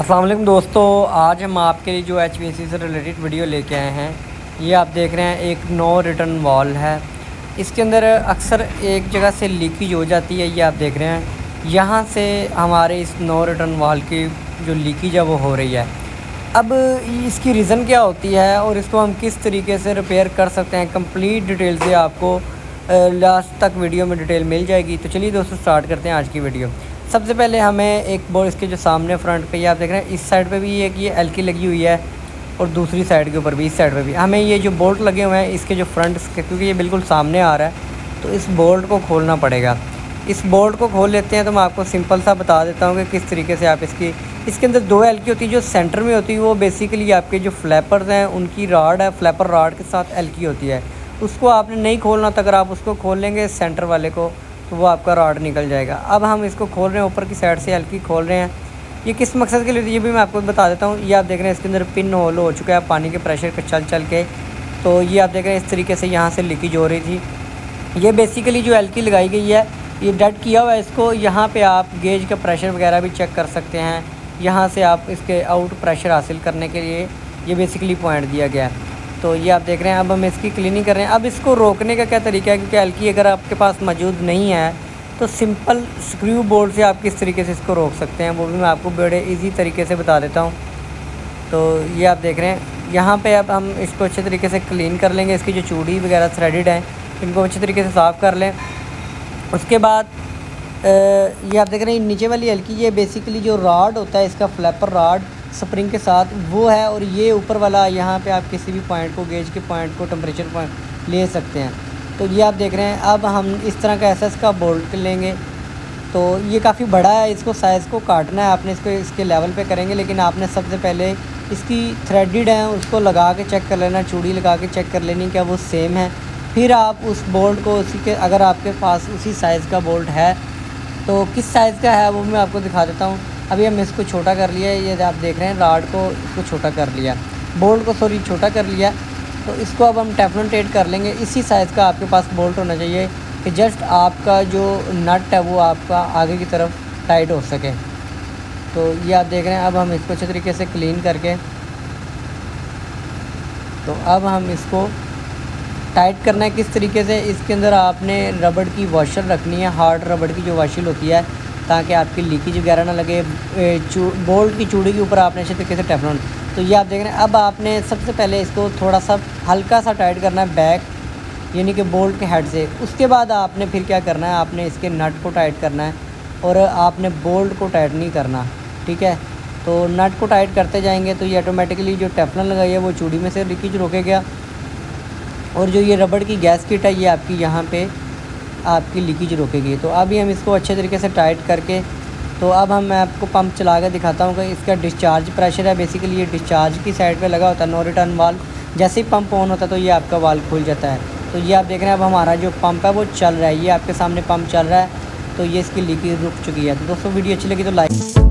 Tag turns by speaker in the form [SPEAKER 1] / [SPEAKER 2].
[SPEAKER 1] अस्सलाम वालेकुम दोस्तों, आज हम आपके लिए जो HVAC से रिलेटेड वीडियो लेके आए हैं। ये आप देख रहे हैं एक नो रिटर्न वॉल है। इसके अंदर अक्सर एक जगह से लीकेज हो जाती है। ये आप देख रहे हैं यहाँ से हमारे इस नो रिटर्न वॉल की जो लीकेज है वो हो रही है। अब इसकी रीज़न क्या होती है और इसको हम किस तरीके से रिपेयर कर सकते हैं, कंप्लीट डिटेल से आपको लास्ट तक वीडियो में डिटेल मिल जाएगी। तो चलिए दोस्तों स्टार्ट करते हैं आज की वीडियो। सबसे पहले हमें एक बोर्ड इसके जो सामने फ्रंट पे ये आप देख रहे हैं, इस साइड पे भी एक ये एलकी लगी हुई है और दूसरी साइड के ऊपर भी, इस साइड पे भी हमें ये जो बोल्ट लगे हुए हैं इसके जो फ्रंट, क्योंकि ये बिल्कुल सामने आ रहा है तो इस बोल्ट को खोलना पड़ेगा। इस बोल्ट को खोल लेते हैं। तो मैं आपको सिंपल सा बता देता हूँ कि किस तरीके से आप इसके अंदर दो एलकी होती है। जो सेंटर में होती है वो बेसिकली आपके जो फ्लैपर्स हैं उनकी राड है, फ्लैपर राड के साथ एलकी होती है। उसको आपने नहीं खोलना था, अगर आप उसको खोल लेंगे सेंटर वाले को तो वो आपका रॉड निकल जाएगा। अब हम इसको खोल रहे हैं, ऊपर की साइड से एलकी खोल रहे हैं। ये किस मकसद के लिए ये भी मैं आपको बता देता हूँ। ये आप देख रहे हैं इसके अंदर पिन होल हो चुका है पानी के प्रेशर के चल के। तो ये आप देख रहे हैं इस तरीके से यहाँ से लीकेज हो रही थी। ये बेसिकली जो एलकी लगाई गई है ये डेड किया हुआ है इसको। यहाँ पे आप गेज का प्रेशर वगैरह भी चेक कर सकते हैं। यहाँ से आप इसके आउट प्रेशर हासिल करने के लिए ये बेसिकली पॉइंट दिया गया है। तो ये आप देख रहे हैं। अब हम इसकी क्लीनिंग कर रहे हैं। अब इसको रोकने का क्या तरीका है, क्योंकि एलकी अगर आपके पास मौजूद नहीं है तो सिंपल स्क्रू बोल्ट से आप किस तरीके से इसको रोक सकते हैं वो भी मैं आपको बड़े इजी तरीके से बता देता हूँ। तो ये आप देख रहे हैं यहाँ पे अब हम इसको अच्छे तरीके से क्लीन कर लेंगे। इसकी जो चूड़ी वगैरह थ्रेडेड है इनको अच्छे तरीके से साफ़ कर लें। उसके बाद ये आप देख रहे हैं नीचे वाली एलकी, ये बेसिकली जो रॉड होता है इसका फ्लैपर रॉड स्प्रिंग के साथ वो है, और ये ऊपर वाला यहाँ पे आप किसी भी पॉइंट को, गेज के पॉइंट को, टेम्परेचर पॉइंट ले सकते हैं। तो ये आप देख रहे हैं। अब हम इस तरह का एसएस का बोल्ट लेंगे। तो ये काफ़ी बड़ा है, इसको साइज़ को काटना है आपने, इसको इसके लेवल पे करेंगे। लेकिन आपने सबसे पहले इसकी थ्रेडेड है उसको लगा के चेक कर लेना, चूड़ी लगा के चेक कर लेनी क्या वो सेम है। फिर आप उस बोल्ट को उसी के, अगर आपके पास उसी साइज़ का बोल्ट है तो किस साइज़ का है वो मैं आपको दिखा देता हूँ। अभी हम इसको छोटा कर लिया है, ये आप देख रहे हैं राड को इसको छोटा कर लिया, बोल्ट को सॉरी छोटा कर लिया। तो इसको अब हम टेफलॉन टेप कर लेंगे। इसी साइज़ का आपके पास बोल्ट होना चाहिए कि जस्ट आपका जो नट है वो आपका आगे की तरफ टाइट हो सके। तो ये आप देख रहे हैं। अब हम इसको अच्छे तरीके से क्लीन करके, तो अब हम इसको टाइट करना है किस तरीके से। इसके अंदर आपने रबड़ की वॉशर रखनी है, हार्ड रबड़ की जो वॉशर होती है, ताकि आपकी लीकेज वगैरह ना लगे। बोल्ट की चूड़ी के ऊपर आपने अच्छे तरीके से टेफलॉन। तो ये आप देख रहे हैं। अब आपने सबसे पहले इसको थोड़ा सा हल्का सा टाइट करना है बैक, यानी कि बोल्ट के हेड से। उसके बाद आपने फिर क्या करना है, आपने इसके नट को टाइट करना है और आपने बोल्ट को टाइट नहीं करना, ठीक है। तो नट को टाइट करते जाएंगे तो ये ऑटोमेटिकली जो टेफलॉन लगाई है वो चूड़ी में से लीकेज रोकेगा, और जो ये रबड़ की गैस किट है ये आपकी यहाँ पे आपकी लीकेज रोकेगी। तो अभी हम इसको अच्छे तरीके से टाइट करके, तो अब मैं आपको पंप चला कर दिखाता हूँ कि इसका डिस्चार्ज प्रेशर है। बेसिकली ये डिस्चार्ज की साइड पे लगा होता है नो रिटर्न वाल्व। जैसे ही पंप ऑन होता है तो ये आपका वाल्व खुल जाता है। तो ये आप देख रहे हैं अब हमारा जो पंप है वो चल रहा है, ये आपके सामने पंप चल रहा है। तो ये इसकी लीकेज रुक चुकी है। तो दोस्तों वीडियो अच्छी लगी तो लाइक